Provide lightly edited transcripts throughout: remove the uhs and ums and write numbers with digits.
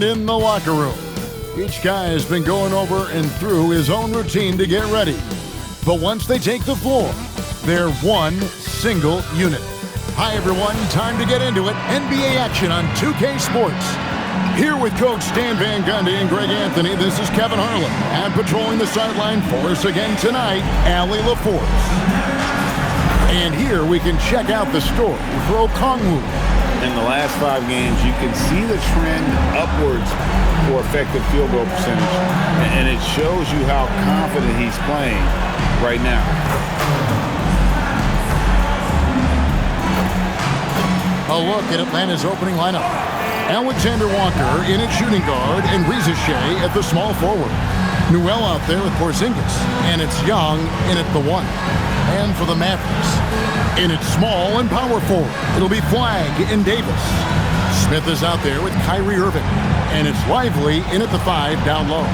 And in the locker room, each guy has been going over and through his own routine to get ready. But once they take the floor, they're one single unit. Hi, everyone. Time to get into it. NBA action on 2K Sports. Here with Coach Stan Van Gundy and Greg Anthony, this is Kevin Harlan. And patrolling the sideline for us again tonight, Allie LaForce. And here we can check out the story for Okongwu. In the last 5 games, you can see the trend upwards for effective field goal percentage. And it shows you how confident he's playing right now. A look at Atlanta's opening lineup. Alexander Walker in at shooting guard and Risacher at the small forward. Newell out there with Porzingis. And it's Young in at the 1. And for the Mavericks, in its small and power forward, it'll be Flagg and Davis. Smith is out there with Kyrie Irving. And it's Lively in at the 5 down low.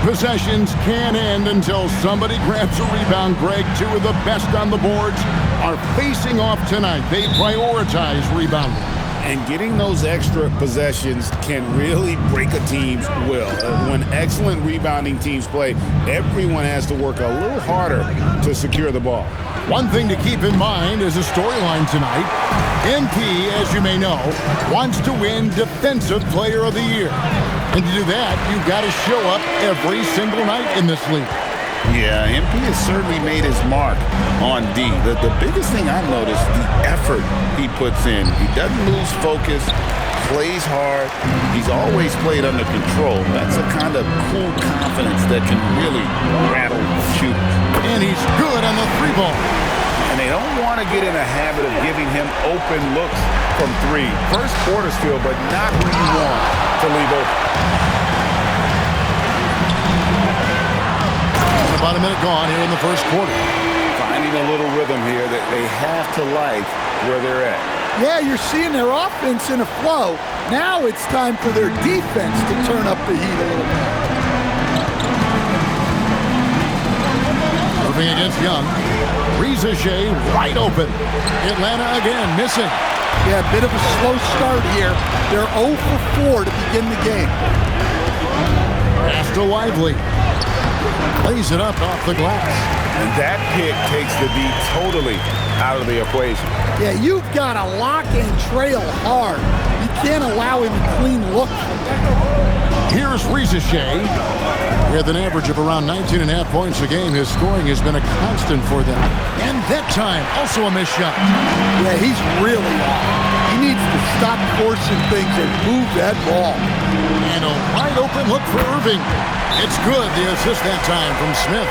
Possessions can't end until somebody grabs a rebound. Greg, 2 of the best on the boards are facing off tonight. They prioritize rebounding. And getting those extra possessions can really break a team's will. When excellent rebounding teams play, everyone has to work a little harder to secure the ball. One thing to keep in mind is a storyline tonight. MP, as you may know, wants to win Defensive Player of the Year. And to do that, you've got to show up every single night in this league. Yeah, MP has certainly made his mark on D. The biggest thing I've noticed, the effort he puts in. He doesn't lose focus, plays hard. He's always played under control. That's a kind of cool confidence that can really rattle shooters. And he's good on the 3-ball. And they don't want to get in a habit of giving him open looks from 3. First quarter still, but not who you want to leave open. About a minute gone here in the first quarter. Finding a little rhythm here that they have to like where they're at. Yeah, you're seeing their offense in a flow. Now it's time for their defense to turn up the heat a little bit. Moving against Young. Risacher wide open. Atlanta again missing. Yeah, a bit of a slow start here. They're 0 for 4 to begin the game. Pass to Lively. Lays it up off the glass. And that pick takes the D totally out of the equation. Yeah, you've got to lock and trail hard. You can't allow him to clean look. Here's Risacher. With an average of around 19.5 points a game, his scoring has been a constant for them. And that time, also a missed shot. Yeah, he's really off. He needs to stop forcing things and move that ball. And a wide open look for Irving. It's good, the assist that time from Smith.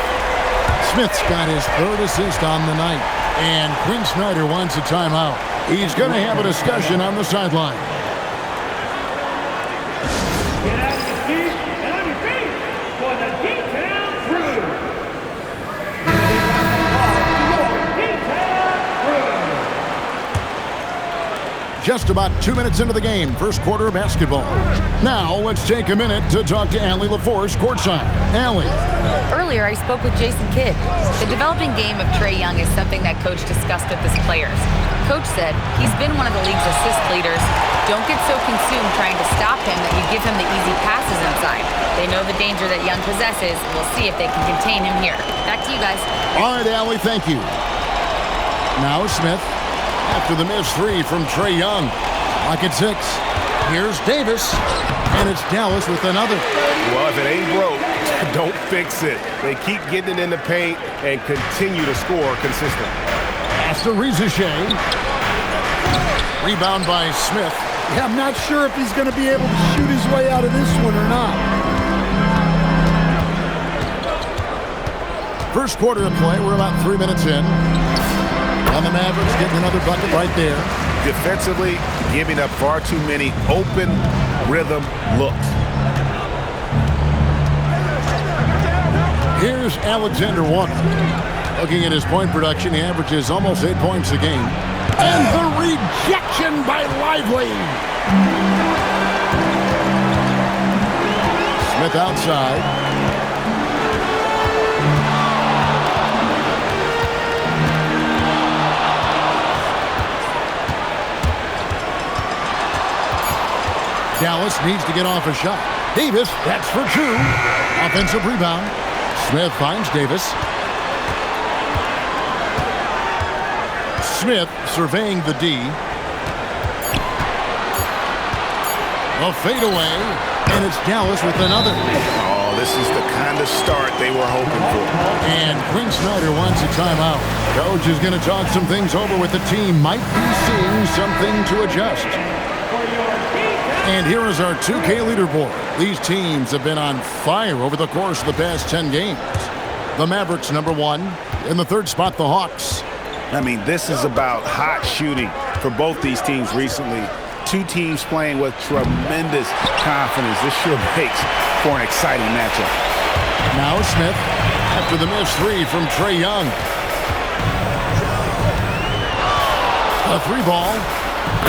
Smith's got his 3rd assist on the night. And Quinn Snyder wants a timeout. He's going to have a discussion on the sideline. Get out your feet and on your feet for the D-Town Crew. D-Town Crew. Just about 2 minutes into the game, first quarter of basketball. Now, let's take a minute to talk to Allie LaForce courtside. Allie. Earlier, I spoke with Jason Kidd. The developing game of Trae Young is something that Coach discussed with his players. Coach said he's been one of the league's assist leaders. Don't get so consumed trying to stop him that you give him the easy passes inside. They know the danger that Young possesses. We'll see if they can contain him here. Back to you guys. All right, Allie, thank you. Now Smith. After the missed 3 from Trae Young. Lock at 6. Here's Davis. And it's Dallas with another. Well, if it ain't broke, don't fix it. They keep getting it in the paint and continue to score consistently. Pass to Risacher. Rebound by Smith. Yeah, I'm not sure if he's going to be able to shoot his way out of this one or not. First quarter of play. We're about 3 minutes in. And the Mavericks getting another bucket right there. Defensively, giving up far too many open rhythm looks. Here's Alexander Walker. Looking at his point production, he averages almost 8 points a game. And the rejection by Lively. Smith outside. Dallas needs to get off a shot. Davis, that's for two. Offensive rebound. Smith finds Davis. Smith surveying the D. A fadeaway, and it's Dallas with another. Oh, this is the kind of start they were hoping for. And Quinn Snyder wants a timeout. Coach is going to talk some things over with the team. Might be seeing something to adjust. And here is our 2K leaderboard. These teams have been on fire over the course of the past 10 games. The Mavericks number 1. In the third spot, the Hawks. I mean, this is about hot shooting for both these teams recently. Two teams playing with tremendous confidence. This sure makes for an exciting matchup. Now Smith after the missed three from Trae Young. A three ball,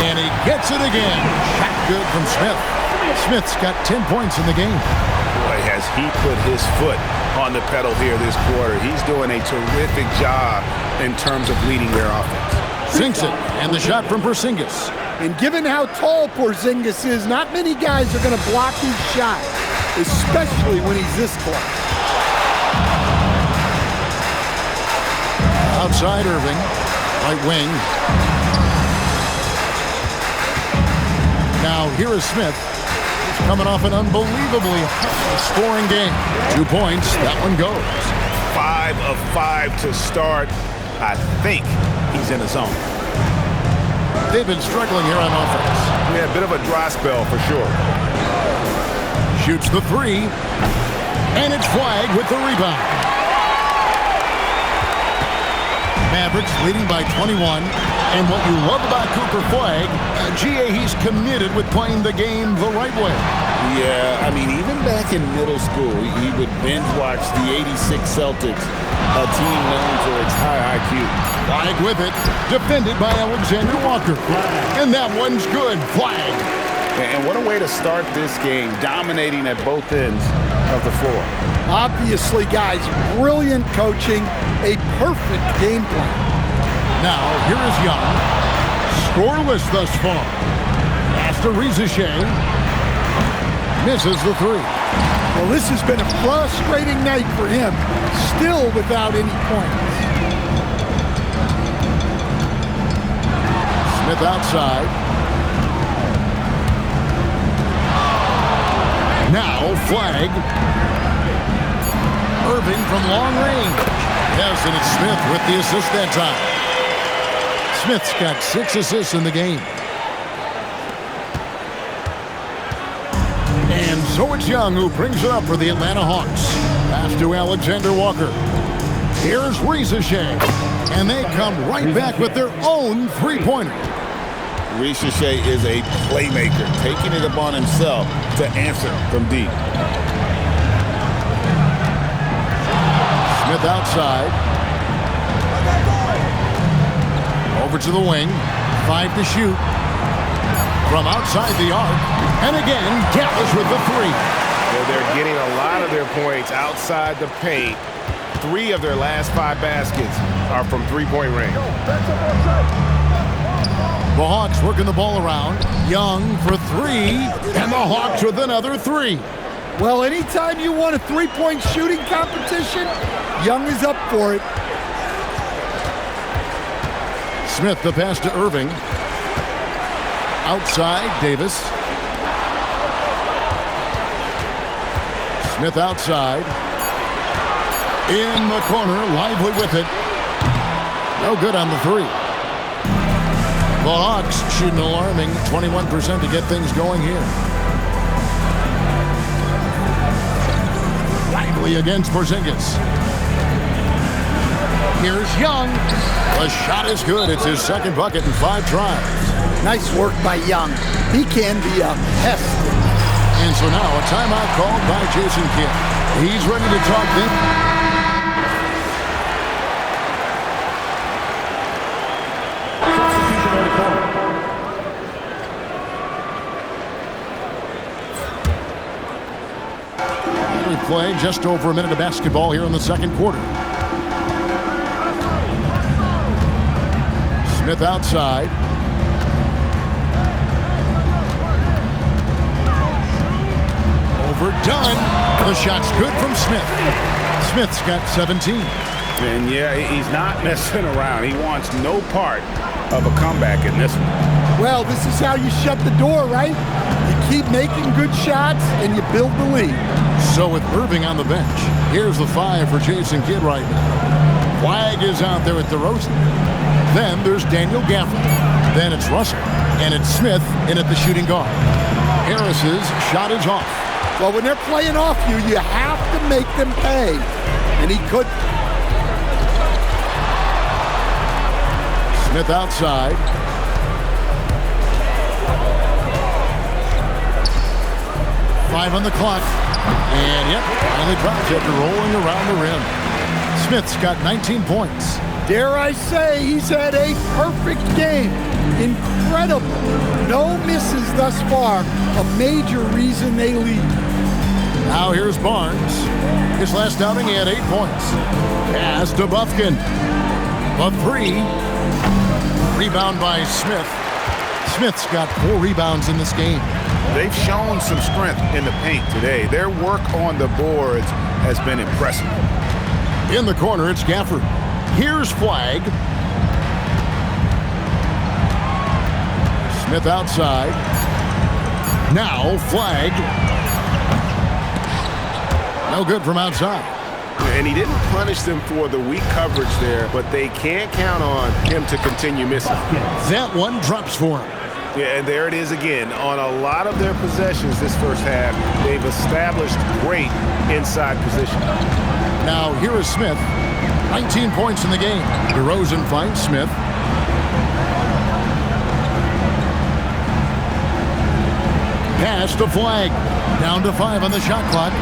and he gets it again. Shot good from Smith. Smith's got 10 points in the game. Boy, has he put his foot on the pedal here this quarter. He's doing a terrific job in terms of leading their offense. Sinks it, and the shot from Porzingis. And given how tall Porzingis is, not many guys are going to block his shot, especially when he's this close. Outside Irving, right wing. Now here is Smith. He's coming off an unbelievably high-scoring game. 2 points, that one goes. 5 of 5 to start. I think he's in a zone. They've been struggling here on offense. Yeah, a bit of a dry spell for sure. Shoots the three, and it's flagged with the rebound. Mavericks leading by 21. And what you love about Cooper Flag, GA, he's committed with playing the game the right way. Yeah, I mean, even back in middle school, he would binge watch the '86 Celtics, a team known for its high IQ. Flag with it, defended by Alexander Walker. And that one's good. Flag. And what a way to start this game, dominating at both ends of the floor. Obviously, guys, brilliant coaching, a perfect game plan. Now, here is Young. Scoreless thus far. Pass to Risacher. Misses the three. Well, this has been a frustrating night for him, still without any points. Smith outside. Now, Flag. Irving from long range. Yes, and it's Smith with the assist that time. Smith's got 6 assists in the game. And so it's Young who brings it up for the Atlanta Hawks. Pass to Alexander Walker. Here's Risacher. And they come right back with their own three-pointer. Risacher is a playmaker, taking it upon himself to answer from deep. Smith outside. Over to the wing. 5 to shoot. From outside the arc. And again, Dallas with the three. Well, they're getting a lot of their points outside the paint. 3 of their last 5 baskets are from three-point range. The Hawks working the ball around. Young for 3. And the Hawks with another 3. Well, anytime you want a three-point shooting competition, Young is up for it. Smith, the pass to Irving. Outside, Davis. Smith outside. In the corner, Lively with it. No good on the three. The Hawks shooting alarming 21% to get things going here. Lively against Porzingis. Here's Young. The shot is good. It's his second bucket in 5 tries. Nice work by Young. He can be a pest. And so now a timeout called by Jason Kidd. He's ready to talk things. We play just over a minute of basketball here in the second quarter. Smith outside. for Dunn. The shot's good from Smith. Smith's got 17. And yeah, he's not messing around. He wants no part of a comeback in this one. Well, this is how you shut the door, right? You keep making good shots and you build the lead. So with Irving on the bench, here's the 5 for Jason Kidd right now. Flag is out there at DeRozan. Then there's Daniel Gafford. Then it's Russell. And it's Smith in at the shooting guard. Harris's shot is off. Well, when they're playing off you, you have to make them pay. And he could. Smith outside. Five on the clock. And yep, finally dropped after rolling around the rim. Smith's got 19 points. Dare I say he's had a perfect game. Incredible. No misses thus far. A major reason they lead. Now here's Barnes. His last outing, he had 8 points. Pass to Bufkin. A 3. Rebound by Smith. Smith's got 4 rebounds in this game. They've shown some strength in the paint today. Their work on the boards has been impressive. In the corner, it's Gafford. Here's Flag. Smith outside. Now Flag. No good from outside. And he didn't punish them for the weak coverage there, but they can't count on him to continue missing. That one drops for him. Yeah, and there it is again. On a lot of their possessions this first half, they've established great inside position. Now here is Smith. 19 points in the game. DeRozan finds Smith. Pass to Flag. Down to 5 on the shot clock.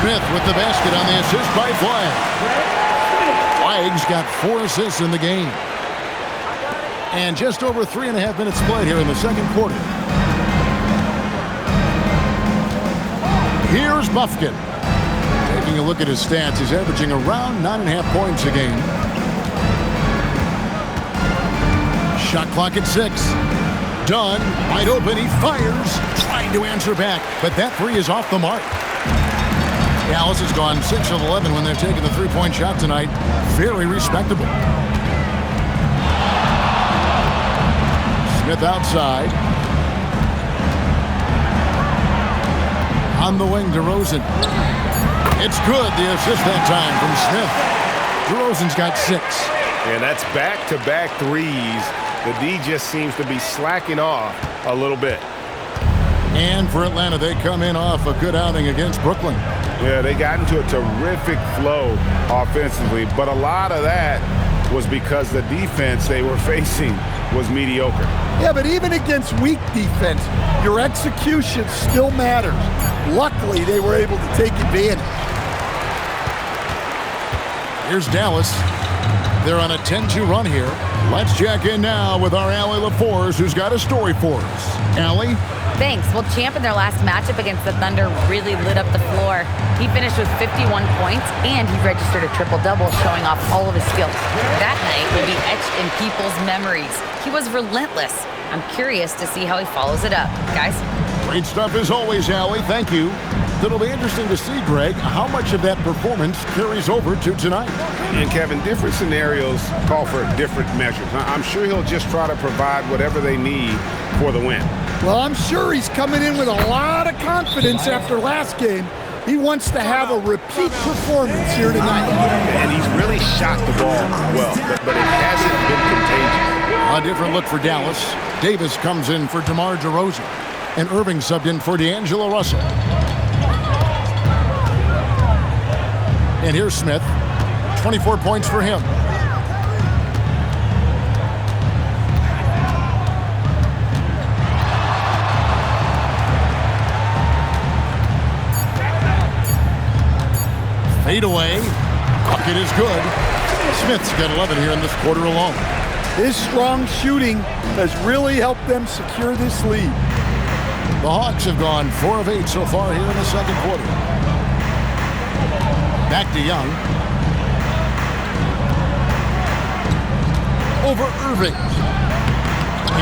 Smith with the basket on the assist by Flag. Flag's got 4 assists in the game. And just over 3.5 minutes played here in the second quarter. Here's Bufkin. Taking a look at his stats, he's averaging around 9.5 points a game. Shot clock at 6. Dunn, wide open, he fires, trying to answer back, but that 3 is off the mark. Dallas has gone 6 of 11 when they're taking the three-point shot tonight. Very respectable. Smith outside. On the wing, DeRozan. It's good, the assist that time from Smith. DeRozan's got 6. And that's back-to-back threes. The D just seems to be slacking off a little bit. And for Atlanta, they come in off a good outing against Brooklyn. Yeah, they got into a terrific flow offensively, but a lot of that was because the defense they were facing was mediocre. Yeah, but even against weak defense, your execution still matters. Luckily, they were able to take advantage. Here's Dallas. They're on a 10-2 run here. Let's check in now with our Allie LaForce, who's got a story for us. Allie? Thanks. Well, Champ in their last matchup against the Thunder really lit up the floor. He finished with 51 points, and he registered a triple-double, showing off all of his skills. That night will be etched in people's memories. He was relentless. I'm curious to see how he follows it up. Guys? Great stuff as always, Allie. Thank you. It'll be interesting to see, Greg, how much of that performance carries over to tonight. And Kevin, different scenarios call for different measures. I'm sure he'll just try to provide whatever they need for the win. Well, I'm sure he's coming in with a lot of confidence after last game. He wants to have a repeat performance here tonight. And he's really shot the ball well, but it hasn't been contagious. A different look for Dallas. Davis comes in for DeMar DeRozan. And Irving subbed in for D'Angelo Russell. And here's Smith. 24 points for him. Fade away. Bucket is good. Smith's got 11 here in this quarter alone. His strong shooting has really helped them secure this lead. The Hawks have gone 4 of 8 so far here in the second quarter. Back to Young. Over Irving.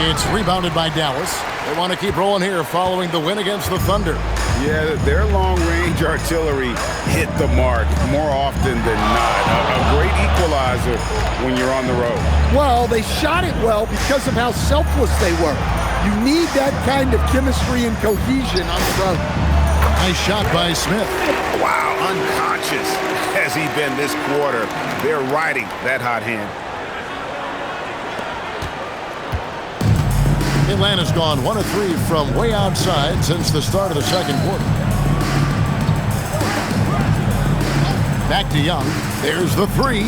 It's rebounded by Dallas. They want to keep rolling here following the win against the Thunder. Yeah, their long-range artillery hit the mark more often than not. A great equalizer when you're on the road. Well, they shot it well because of how selfless they were. You need that kind of chemistry and cohesion on the road. Nice shot by Smith. Wow, unconscious has he been this quarter. They're riding that hot hand. Atlanta's gone 1 of 3 from way outside since the start of the second quarter. Back to Young. There's the 3.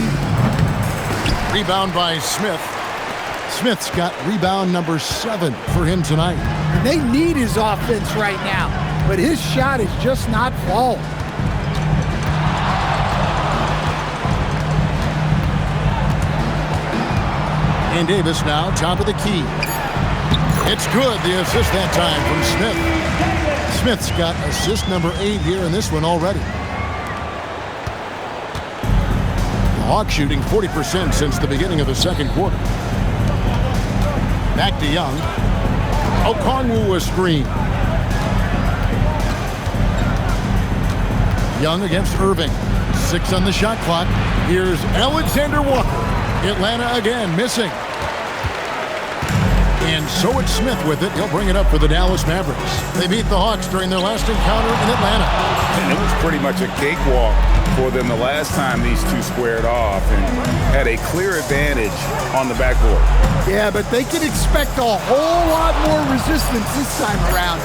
Rebound by Smith. Smith's got rebound number 7 for him tonight. And they need his offense right now, but his shot is just not falling. And Davis now top of the key. It's good, the assist that time from Smith. Smith's got assist number 8 here in this one already. The Hawks shooting 40% since the beginning of the second quarter. Back to Young. Okongwu a screen. Young against Irving. 6 on the shot clock. Here's Alexander Walker. Atlanta again missing. And so it's Smith with it. He'll bring it up for the Dallas Mavericks. They beat the Hawks during their last encounter in Atlanta. And it was pretty much a cakewalk for them the last time these two squared off and had a clear advantage on the backboard. Yeah, but they can expect a whole lot more resistance this time around.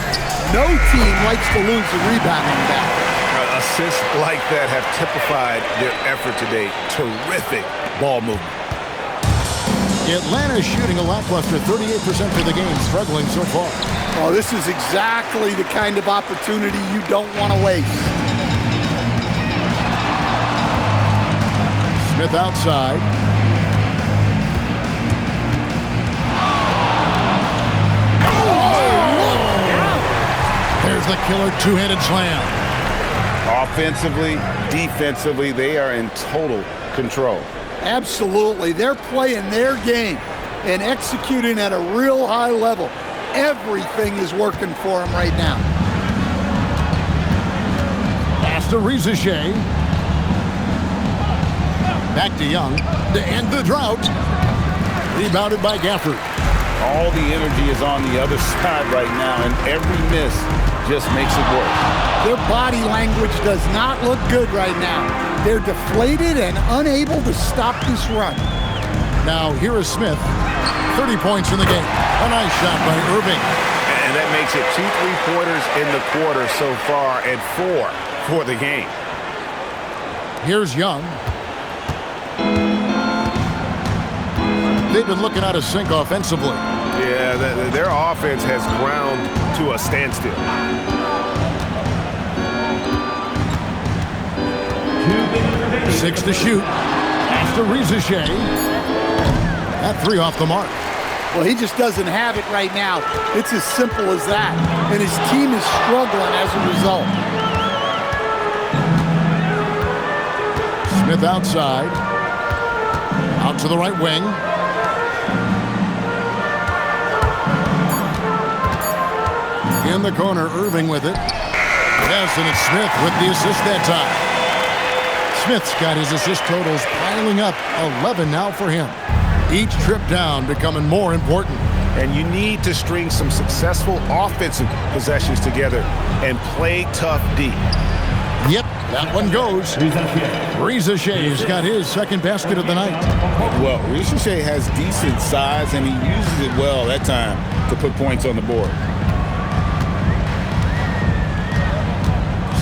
No team likes to lose a rebounding battle. Assists like that have typified their effort today. Terrific ball movement. Atlanta shooting a lackluster 38% for the game, struggling so far. Oh, this is exactly the kind of opportunity you don't want to waste. Smith outside. There's the killer two-handed slam. Offensively, defensively, they are in total control. Absolutely. They're playing their game and executing at a real high level. Everything is working for them right now. Pass to Risacher. Back to Young to end the drought. Rebounded by Gafford. All the energy is on the other side right now, and every miss just makes it worse. Their body language does not look good right now. They're deflated and unable to stop this run. Now here is Smith. 30 points in the game. A nice shot by Irving. And that makes it 2 3-pointers in the quarter so far and 4 for the game. Here's Young. They've been looking out of sync offensively. Yeah, their offense has ground to a standstill. Six to shoot. Pass to Risacher. That 3 off the mark. Well, he just doesn't have it right now. It's as simple as that. And his team is struggling as a result. Smith outside. Out to the right wing. In the corner, Irving with it. Yes, and it's Smith with the assist that time. Smith's got his assist totals piling up, 11 now for him. Each trip down becoming more important. And you need to string some successful offensive possessions together and play tough D. Yep, that one goes. Risacher's got his second basket of the night. Well, Risacher has decent size, and he uses it well that time to put points on the board.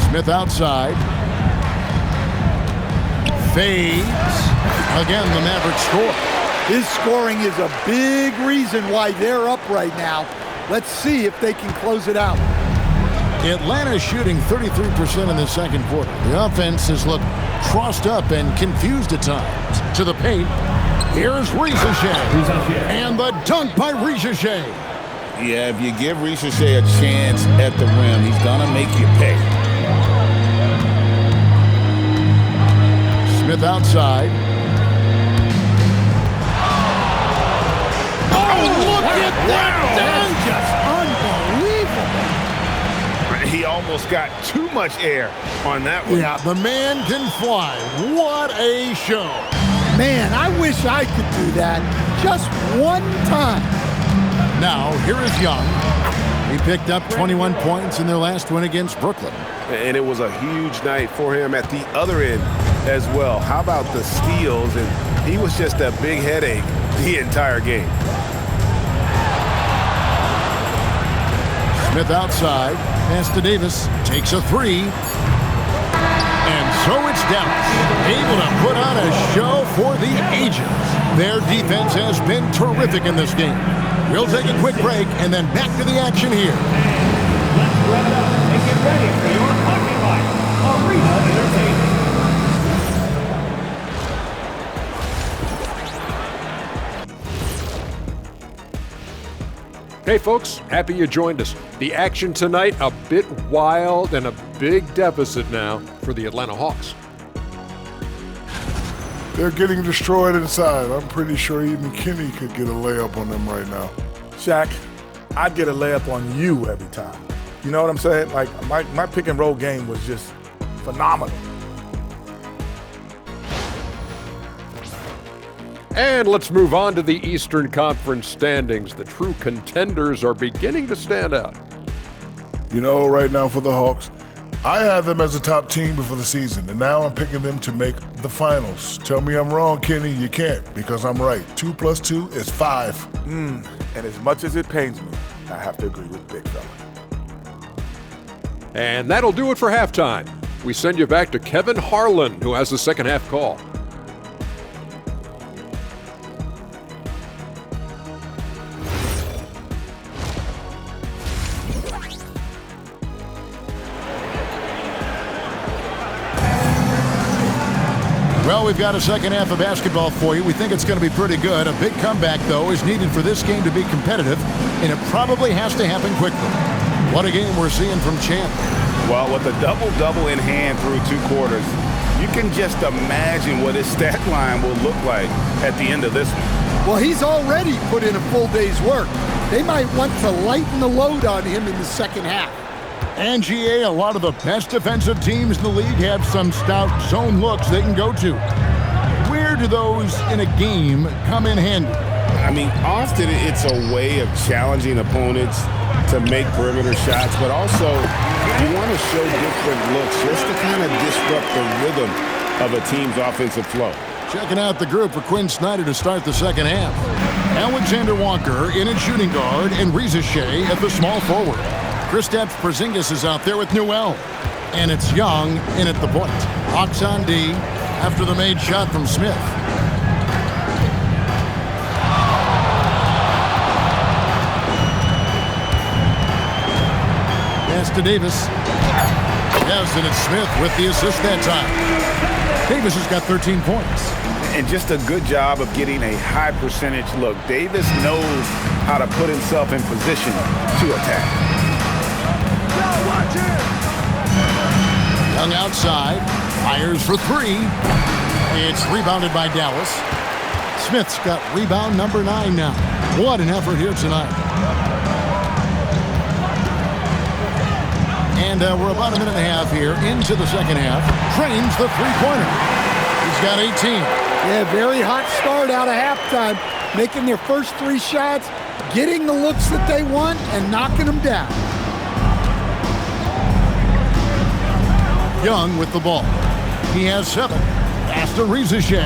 Smith outside. Fades. Again, the Mavericks score. His scoring is a big reason why they're up right now. Let's see if they can close it out. Atlanta shooting 33% in the second quarter. The offense has looked crossed up and confused at times. To the paint, here's Risacher. And the dunk by Risacher. Yeah, if you give Risacher a chance at the rim, he's gonna make you pay. Smith outside. Oh, look at that! That's just unbelievable. He almost got too much air on that one. Yeah, the man can fly. What a show. Man, I wish I could do that just one time. Now, here is Young. He picked up 21 points in their last win against Brooklyn. And it was a huge night for him at the other end as well. How about the steals? And he was just a big headache the entire game. Smith outside, pass to Davis, takes a three. And so it's Dallas, able to put on a show for the ages. Their defense has been terrific in this game. We'll take a quick break and then back to the action here. Let's wrap it up and get ready for your Hockey Life Arena Entertainment. Hey folks, happy you joined us. The action tonight, a bit wild and a big deficit now for the Atlanta Hawks. They're getting destroyed inside. I'm pretty sure even Kenny could get a layup on them right now. Shaq, I'd get a layup on you every time. You know what I'm saying? Like, my pick and roll game was just phenomenal. And let's move on to the Eastern Conference standings. The true contenders are beginning to stand out. You know, right now for the Hawks, I had them as a top team before the season, and now I'm picking them to make the finals. Tell me I'm wrong, Kenny. You can't, because I'm right. 2 + 2 is 5. And as much as it pains me, I have to agree with Big Fella. And that'll do it for halftime. We send you back to Kevin Harlan, who has the second half call. Well, we've got a second half of basketball for you. We think it's going to be pretty good. A big comeback, though, is needed for this game to be competitive, and it probably has to happen quickly. What a game we're seeing from Champ. Well, with a double-double in hand through 2 quarters, you can just imagine what his stat line will look like at the end of this one. Well, he's already put in a full day's work. They might want to lighten the load on him in the second half. And GA, a lot of the best defensive teams in the league have some stout zone looks they can go to. Where do those in a game come in handy? I mean, often it's a way of challenging opponents to make perimeter shots, but also you want to show different looks just to kind of disrupt the rhythm of a team's offensive flow. Checking out the group for Quinn Snyder to start the second half. Alexander Walker in at shooting guard and Risacher at the small forward. Kristaps Porzingis is out there with Newell. And it's Young in at the point. Hawks on D after the made shot from Smith. Pass to Davis. Yes, and it's Smith with the assist that time. Davis has got 13 points. And just a good job of getting a high percentage look. Davis knows how to put himself in position to attack. Young outside, fires for 3. It's rebounded by Dallas. Smith's got rebound number 9 now. What an effort here tonight. And we're about a minute and a half here into the second half. Trains the three-pointer. He's got 18. Yeah, very hot start out of halftime. Making their first 3 shots, getting the looks that they want, and knocking them down. Young with the ball. He has 7. Pass to Risacher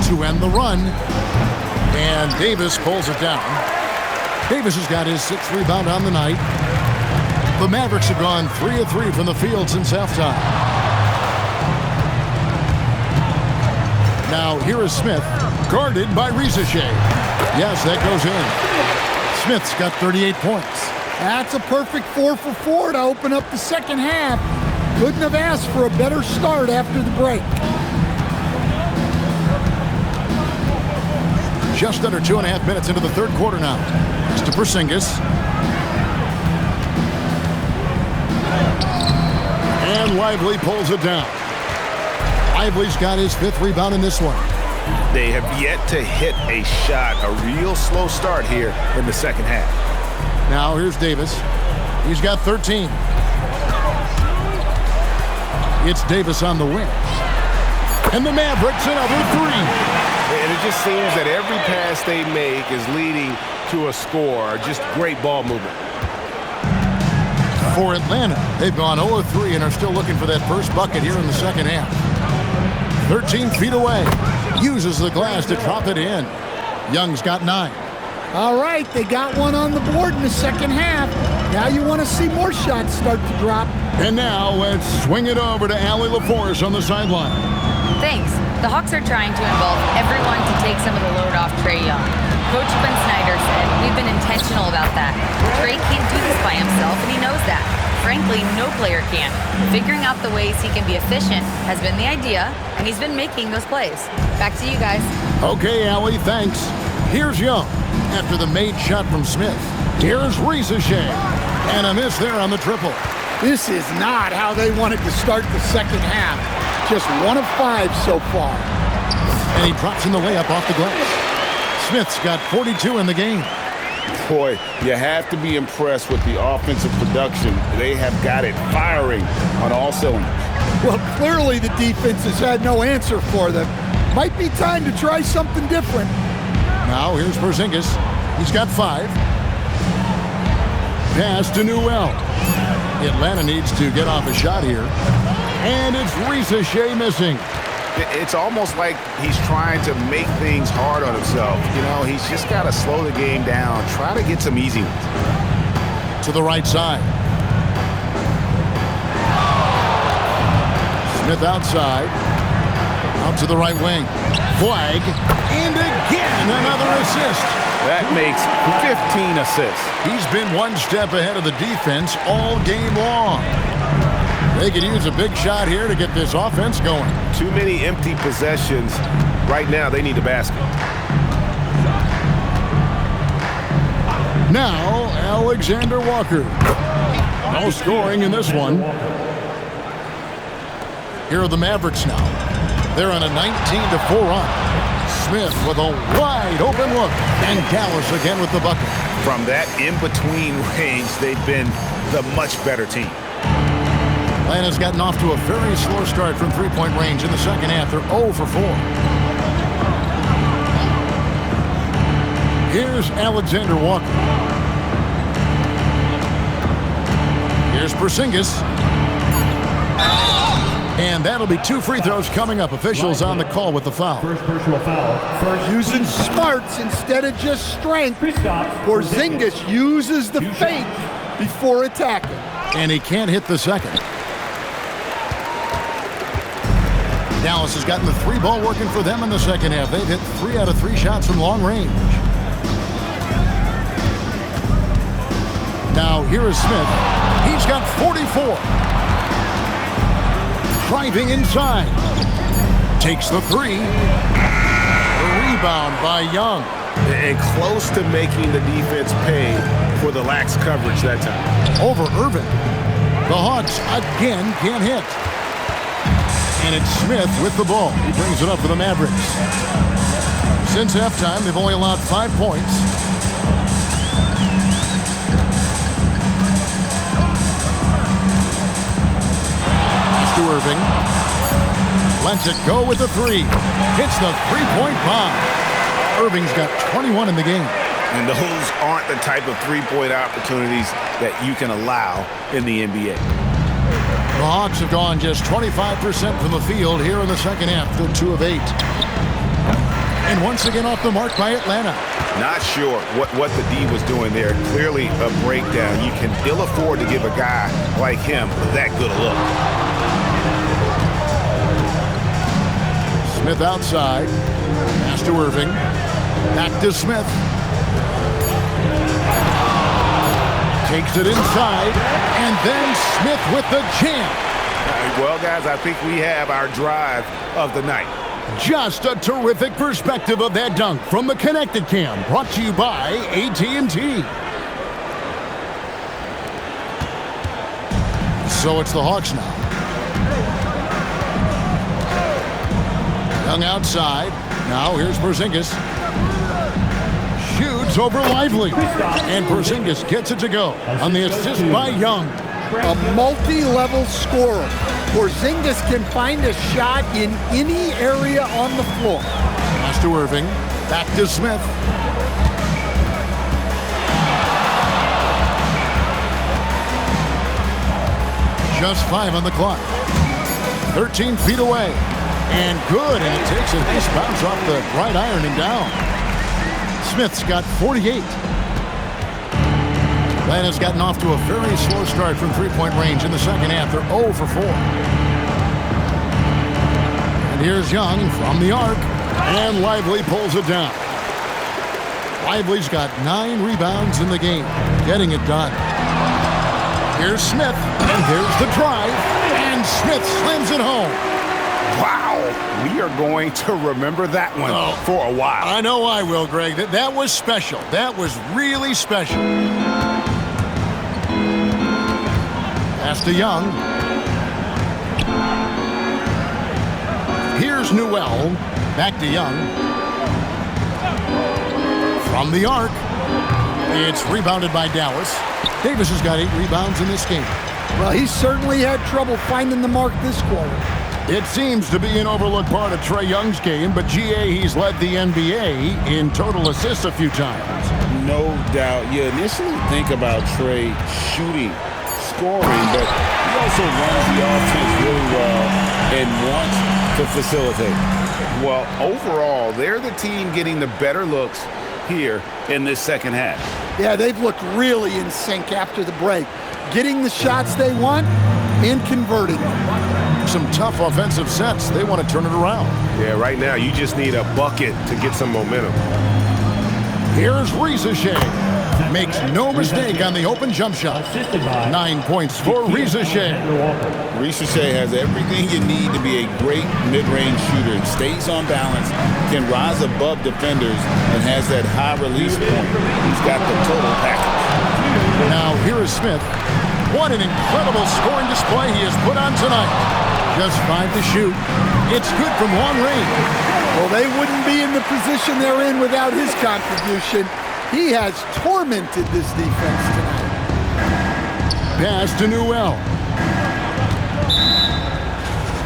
to end the run. And Davis pulls it down. Davis has got his 6th rebound on the night. The Mavericks have gone 3 of 3 from the field since halftime. Now here is Smith, guarded by Risacher. Yes, that goes in. Smith's got 38 points. That's a perfect 4 for 4 to open up the second half. Couldn't have asked for a better start after the break. Just under 2.5 minutes into the third quarter now. It's to Porzingis. And Lively pulls it down. Lively's got his 5th rebound in this one. They have yet to hit a shot, a real slow start here in the second half. Now here's Davis. He's got 13. It's Davis on the wing. And the Mavericks another three. And it just seems that every pass they make is leading to a score. Just great ball movement. For Atlanta, they've gone 0-3 and are still looking for that first bucket here in the second half. 13 feet away. Uses the glass to drop it in. Young's got 9. All right, they got one on the board in the second half. Now you want to see more shots start to drop. And now let's swing it over to Allie LaForce on the sideline. Thanks. The Hawks are trying to involve everyone to take some of the load off Trae Young. Coach Ben Snyder said, we've been intentional about that. Trae can't do this by himself, and he knows that. Frankly, no player can. Figuring out the ways he can be efficient has been the idea, and he's been making those plays. Back to you guys. Okay, Allie, thanks. Here's Young after the made shot from Smith. Here's Risacher. And a miss there on the triple. This is not how they wanted to start the second half. Just 1 of 5 so far. And he drops in the layup off the glass. Smith's got 42 in the game. Boy, you have to be impressed with the offensive production. They have got it firing on all cylinders. Well, clearly the defense has had no answer for them. Might be time to try something different. Now here's Porzingis. He's got 5. Pass to Newell. Atlanta needs to get off a shot here. And it's Risacher missing. It's almost like he's trying to make things hard on himself. You know, he's just got to slow the game down, try to get some easy ones. To the right side. Smith outside. Out to the right wing. Flag. And again, another assist. That makes 15 assists. He's been one step ahead of the defense all game long. They could use a big shot here to get this offense going. Too many empty possessions. Right now, they need a basket. Now, Alexander Walker. No scoring in this one. Here are the Mavericks now. They're on a 19-4 run. Smith with a wide open look. And Dallas again with the bucket. From that in-between range, they've been the much better team. Atlanta's gotten off to a very slow start from three-point range in the second half. They're 0 for 4. Here's Alexander Walker. Here's Porzingis. And that'll be 2 free throws coming up. Officials on the call with the foul. First personal foul. Using smarts instead of just strength. Porzingis uses the fake before attacking. And he can't hit the second. Dallas has gotten the 3 ball working for them in the second half. They've hit 3 out of 3 shots from long range. Now here is Smith. He's got 44. Driving inside. Takes the 3. The rebound by Young. And close to making the defense pay for the lax coverage that time. Over Irvin. The Hawks again can't hit. And it's Smith with the ball. He brings it up for the Mavericks. Since halftime, they've only allowed 5 points. Pass to Irving. Lets it go with the 3. Hits the 3-point bomb. Irving's got 21 in the game. And those aren't the type of three-point opportunities that you can allow in the NBA. The Hawks have gone just 25% from the field here in the second half. They're 2 of 8. And once again off the mark by Atlanta. Not sure what the D was doing there. Clearly a breakdown. You can ill afford to give a guy like him that good a look. Smith outside. Pass to Irving. Back to Smith. Takes it inside, and then Smith with the jam. Well, guys, I think we have our drive of the night. Just a terrific perspective of that dunk from the Connected Cam, brought to you by AT&T. So it's the Hawks now. Young outside. Now here's Porzingis. Shoots over Lively. And Porzingis gets it to go on the assist by Young. a multi-level scorer. Porzingis can find a shot in any area on the floor. Pass to Irving. Back to Smith. Just 5 on the clock. 13 feet away. And good, and it takes a nice bounce off the right iron and down. Smith's got 48. Atlanta's gotten off to a very slow start from three-point range in the second half. They're 0 for 4. And here's Young from the arc, and Lively pulls it down. Lively's got 9 rebounds in the game, getting it done. Here's Smith, and here's the drive, and Smith slams it home. Wow, we are going to remember that one for a while. I know I will, Greg. That was special. That was really special. Pass to Young. Here's Newell. Back to Young. From the arc. It's rebounded by Dallas. Davis has got 8 rebounds in this game. Well, he certainly had trouble finding the mark this quarter. It seems to be an overlooked part of Trae Young's game, but GA, he's led the NBA in total assists a few times. No doubt. You initially think about Trae shooting, scoring, but he also runs the offense really well and wants to facilitate. Well, overall, they're the team getting the better looks here in this second half. Yeah, they've looked really in sync after the break, getting the shots they want and converting them. Some tough offensive sets. They want to turn it around. Yeah, right now you just need a bucket to get some momentum. Here's Risacher. Makes no mistake on the open jump shot. 9 points for Risacher. Risacher has everything you need to be a great mid-range shooter. He stays on balance, can rise above defenders, and has that high release point. He's got the total package. Now here is Smith. What an incredible scoring display he has put on tonight. Just 5 to shoot. It's good from long range. Well, they wouldn't be in the position they're in without his contribution. He has tormented this defense tonight. Pass to Newell.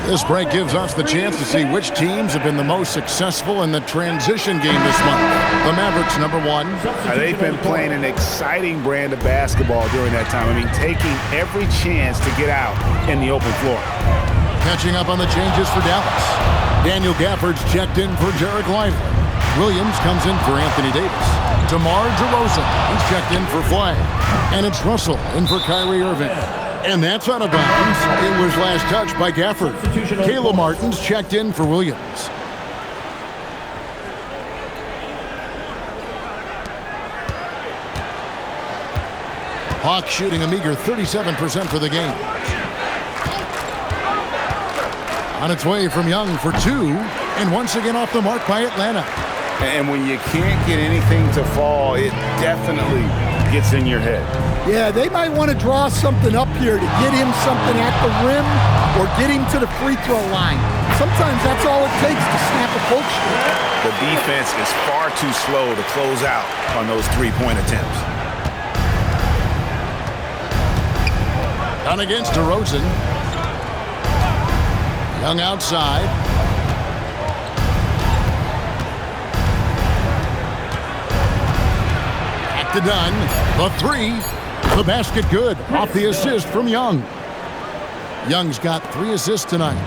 This break gives us the chance to see which teams have been the most successful in the transition game this month. The Mavericks, number 1. They've been playing an exciting brand of basketball during that time. I mean, taking every chance to get out in the open floor. Catching up on the changes for Dallas. Daniel Gafford's checked in for Jarek Lively. Williams comes in for Anthony Davis. DeMar DeRozan, he's checked in for Flagg. And it's Russell in for Kyrie Irving. And that's out of bounds. It was last touched by Gafford. Caleb Martin's checked in for Williams. Hawks shooting a meager 37% for the game. On its way from Young for 2, and once again off the mark by Atlanta. And when you can't get anything to fall, it definitely gets in your head. Yeah, they might want to draw something up here to get him something at the rim or get him to the free throw line. Sometimes that's all it takes to snap a coach. The defense is far too slow to close out on those three-point attempts. Down against DeRozan. Young outside. Back to Dunn. The 3. The basket good. Off the assist from Young. Young's got 3 assists tonight.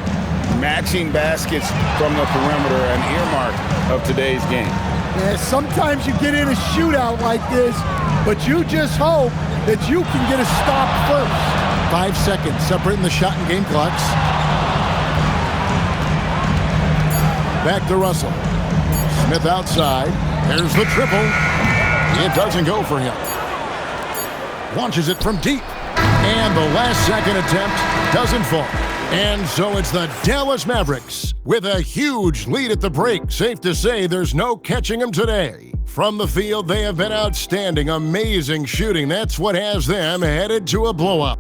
Matching baskets from the perimeter, an earmark of today's game. Yeah, sometimes you get in a shootout like this, but you just hope that you can get a stop first. 5 seconds separating the shot and game clocks. Back to Russell. Smith outside. There's the triple. It doesn't go for him. Launches it from deep. And the last second attempt doesn't fall. And so it's the Dallas Mavericks with a huge lead at the break. Safe to say there's no catching them today. From the field, they have been outstanding. Amazing shooting. That's what has them headed to a blowout.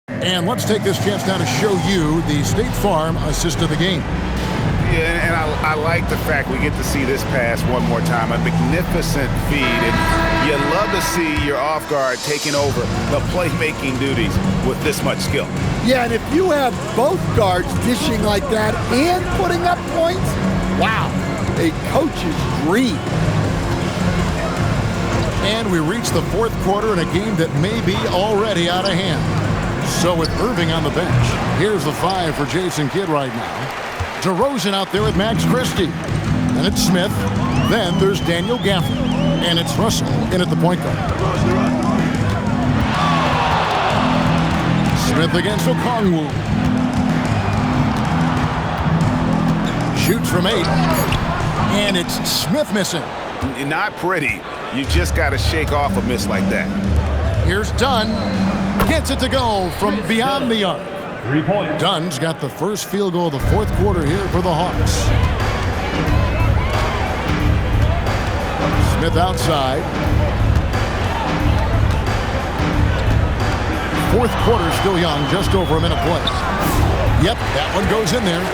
And let's take this chance now to show you the State Farm assist of the game. Yeah, and I like the fact we get to see this pass one more time. A magnificent feed. And you love to see your off guard taking over the playmaking duties with this much skill. Yeah, and if you have both guards dishing like that and putting up points, wow, a coach's dream. And we reach the fourth quarter in a game that may be already out of hand. So with Irving on the bench, here's the 5 for Jason Kidd right now. DeRozan out there with Max Christie. Then it's Smith. Then there's Daniel Gafford. And it's Russell in at the point guard. Smith against Okongwu. Shoots from 8. And it's Smith missing. Not pretty. You just got to shake off a miss like that. Here's Dunn. Gets it to go from beyond the arc. 3 points. Dunn's got the first field goal of the fourth quarter here for the Hawks. Smith outside. Fourth quarter still young, just over a minute play. Yep, that one goes in there.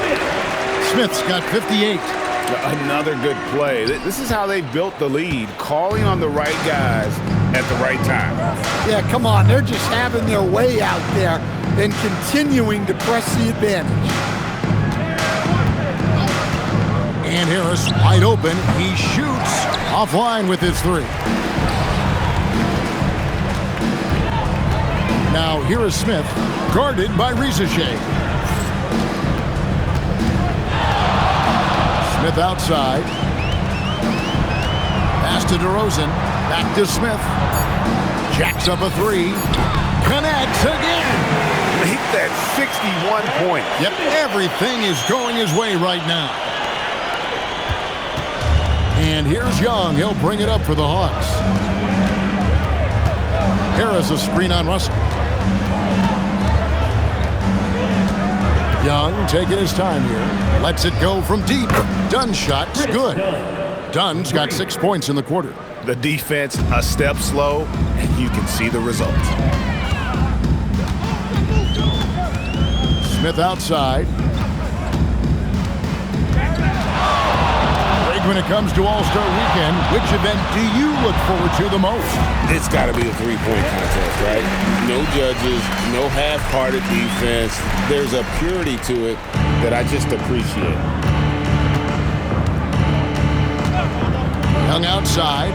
Smith's got 58. Another good play. This is how they built the lead, calling on the right guys at the right time. Yeah, come on, they're just having their way out there and continuing to press the advantage. And Harris wide open. He shoots offline with his 3. Now here is Smith, guarded by Risacher. Smith outside. Pass to DeRozan. Back to Smith. Jacks up a 3. Connects again. Make that 61 point. Yep, everything is going his way right now. And here's Young. He'll bring it up for the Hawks. Harris a screen on Russell. Young taking his time here. Lets it go from deep. Dunn's shot's good. Dunn's got 6 points in the quarter. The defense a step slow, and you can see the results. Smith outside. Greg, when it comes to All-Star Weekend, which event do you look forward to the most? It's got to be the three-point contest, right? No judges, no half-hearted defense. There's a purity to it that I just appreciate. Young outside.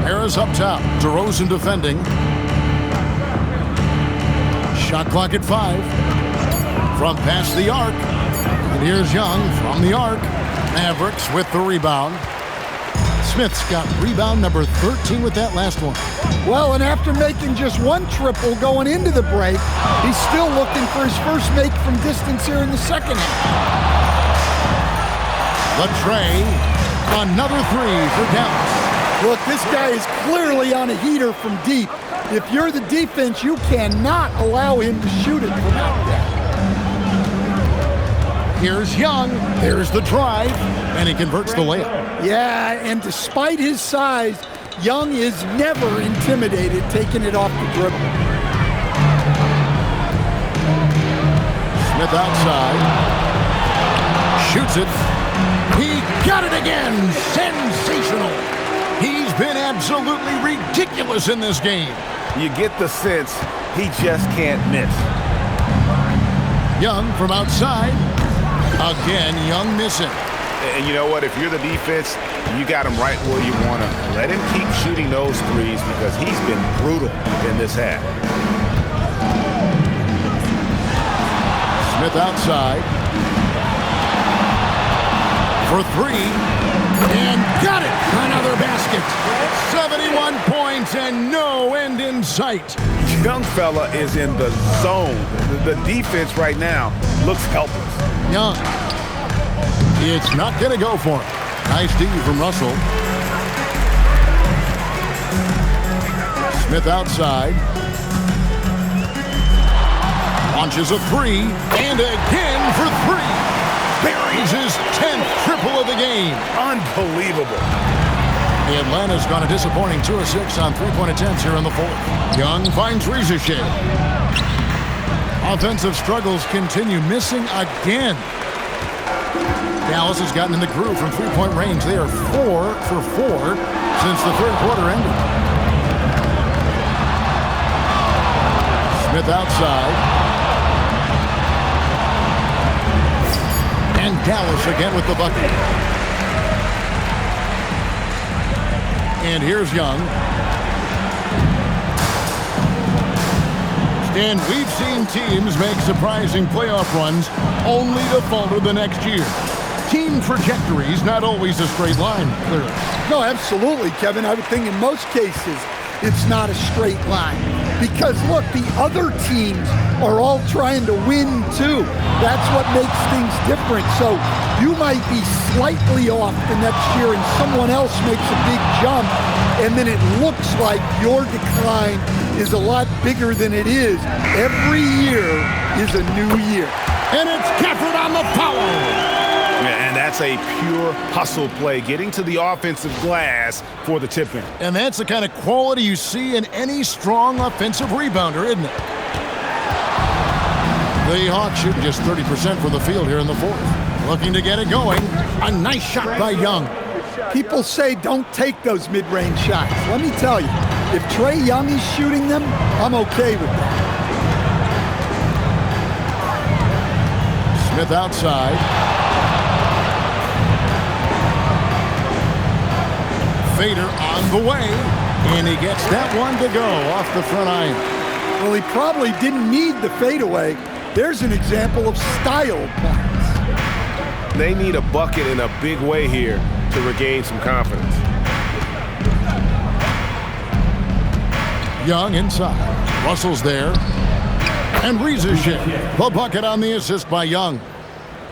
Harris up top. DeRozan defending. Shot clock at 5. From past the arc. And here's Young from the arc. Mavericks with the rebound. Smith's got rebound number 13 with that last one. Well, and after making just 1 triple going into the break, he's still looking for his first make from distance here in the second half. Latrey, another 3 for Dallas. Look, this guy is clearly on a heater from deep. If you're the defense, you cannot allow him to shoot it from out there. Here's Young. There's the drive, and he converts the layup. Yeah, and despite his size, Young is never intimidated taking it off the dribble. Smith outside. Shoots it. He got it again. Sensational. He's been absolutely ridiculous in this game. You get the sense he just can't miss. Young from outside. Again, Young missing. And you know what? If you're the defense, you got him right where you want him. Let him keep shooting those threes because he's been brutal in this half. Smith outside. For 3. And got it. Another basket. 71 points and no end in sight. Young fella is in the zone. The defense right now looks helpless. Young. It's not going to go for him. Nice D from Russell. Smith outside. Launches a 3. And again for 3. Buries his 10th triple of the game. Unbelievable. Atlanta's gone a disappointing 2 of 6 on 3-point attempts here in the fourth. Young finds Risacher. Offensive struggles continue, missing again. Dallas has gotten in the groove from three-point range. They are 4 for 4 since the third quarter ended. Smith outside. And Dallas again with the bucket. And here's Young. And we've seen teams make surprising playoff runs only to falter the next year. Team trajectories not always a straight line, clearly. No, absolutely, Kevin. I would think in most cases it's not a straight line. Because, look, the other teams are all trying to win, too. That's what makes things different. So you might be slightly off the next year and someone else makes a big jump, and then it looks like your decline is a lot bigger than it is. Every year is a new year. And it's Gafford on the foul. Yeah, and that's a pure hustle play, getting to the offensive glass for the tip-in. And that's the kind of quality you see in any strong offensive rebounder, isn't it? The Hawks shooting just 30% for the field here in the fourth. Looking to get it going. A nice shot by Young. People say don't take those mid-range shots. Let me tell you, if Trae Young is shooting them, I'm okay with that. Smith outside. Fader on the way, and he gets that one to go off the front iron. Well, he probably didn't need the fadeaway. There's an example of style points. They need a bucket in a big way here to regain some confidence. Young inside. Russell's there. And Risacher, the bucket on the assist by Young.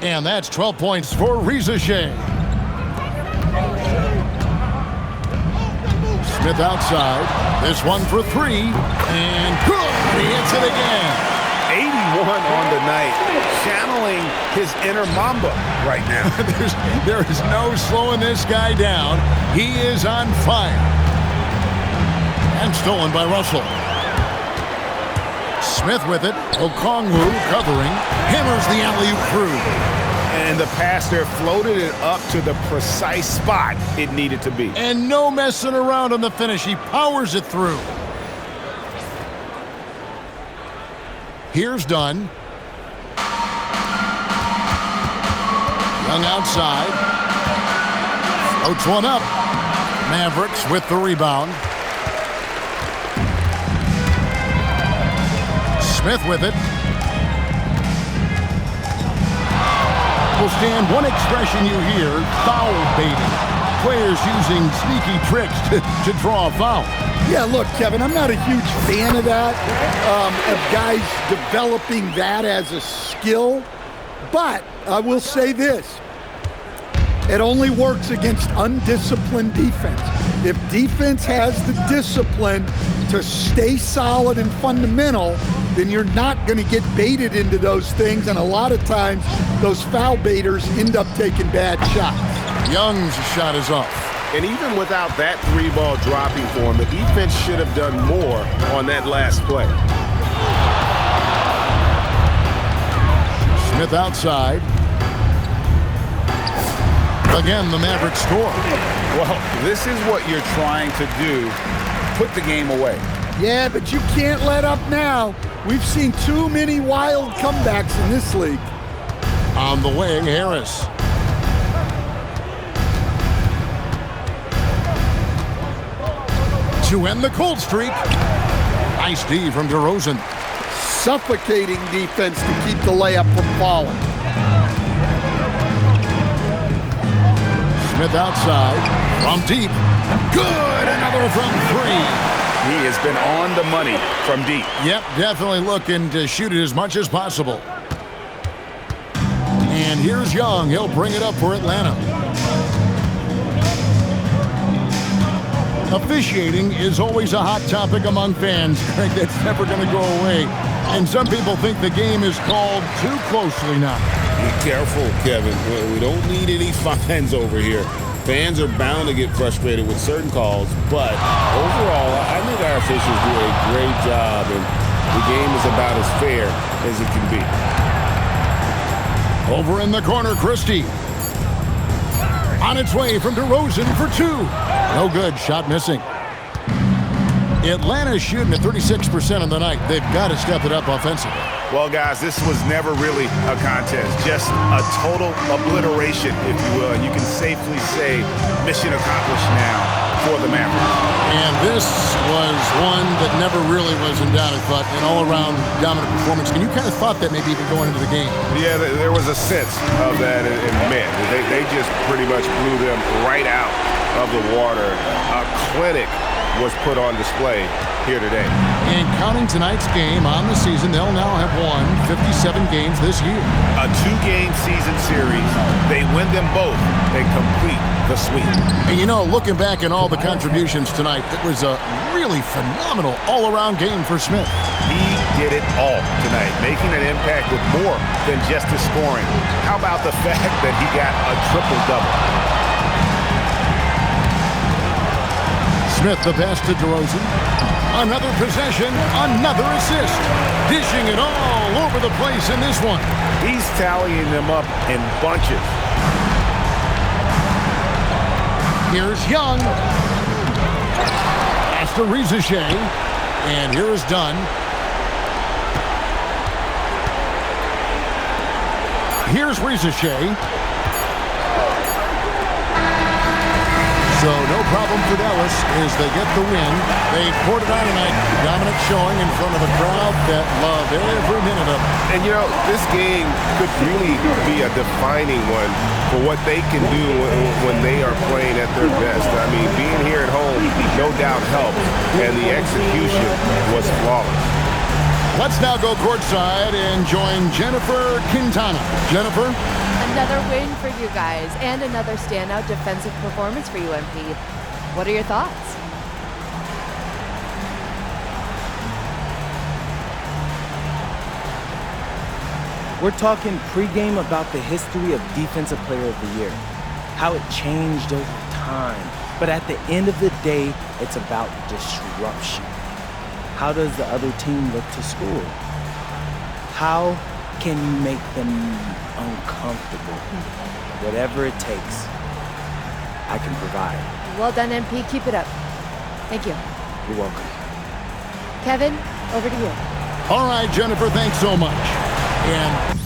And that's 12 points for Risacher. Smith outside. This one for three. And good! He hits it again. 81 on the night. Channeling his inner Mamba right now. There is no slowing this guy down. He is on fire. And stolen by Russell. Smith with it. Okongwu covering. Hammers the alley-oop through. And the pass there floated it up to the precise spot it needed to be. And no messing around on the finish. He powers it through. Here's Dunn. Young outside. Floats one up. Mavericks with the rebound. Smith with it. Will stand one expression you hear, foul baiting. Players using sneaky tricks to draw a foul. Yeah, look, Kevin, I'm not a huge fan of that, of guys developing that as a skill. But I will say this. It only works against undisciplined defense. If defense has the discipline to stay solid and fundamental, then you're not going to get baited into those things. And a lot of times, those foul baiters end up taking bad shots. Young's shot is off. And even without that three ball dropping for him, the defense should have done more on that last play. Smith outside. Again, the Mavericks score. Well, this is what you're trying to do. Put the game away. Yeah, but you can't let up now. We've seen too many wild comebacks in this league. On the wing, Harris. To end the cold streak. Nice D from DeRozan. Suffocating defense to keep the layup from falling. Smith outside. From deep. Good! Another from three. He has been on the money from deep. Yep, definitely looking to shoot it as much as possible. And here's Young. He'll bring it up for Atlanta. Officiating is always a hot topic among fans. It's never going to go away. And some people think the game is called too closely now. Be careful, Kevin. We don't need any fines over here. Fans are bound to get frustrated with certain calls, but overall, I think our officials do a great job in The game is about as fair as it can be. Over in the corner, Christie. On its way from DeRozan for two. No good. Shot missing. Atlanta's shooting at 36% on the night. They've got to step it up offensively. Well, guys, this was never really a contest. Just a total obliteration, if you will. And you can safely say mission accomplished now for the Mavericks. And this was one that never really was in doubt, I thought, an all-around dominant performance. And you kind of thought that maybe even going into the game. Yeah, there was a sense of that in men. They just pretty much blew them right out of the water. A clinic was put on display here today. And counting tonight's game on the season, they'll now have won 57 games this year. A two-game season series. They win them both and complete the sweep. And you know, looking back at all the contributions tonight, it was a really phenomenal all-around game for Smith. He did it all tonight, making an impact with more than just his scoring. How about the fact that he got a triple-double? Smith, the pass to DeRozan. Another possession, another assist. Dishing it all over the place in this one. He's tallying them up in bunches. Here's Young. Pass to Risacher. And here is Dunn. Here's Risacher. So no problem for Dallas as they get the win. They poured it on tonight. Dominant showing in front of a crowd that loved every minute of it. And you know, this game could really be a defining one for what they can do when they are playing at their best. I mean, being here at home no doubt helped, and the execution was flawless. Let's now go courtside and join Jennifer Quintana. Jennifer? Another win for you guys and another standout defensive performance for UMP. What are your thoughts? We're talking pregame about the history of Defensive Player of the Year, how it changed over time. But at the end of the day, it's about disruption. How does the other team look to score? How can you make them uncomfortable? Whatever it takes, I can provide. Well done, MP. Keep it up. Thank you. You're welcome. Kevin, over to you. All right, Jennifer, thanks so much. And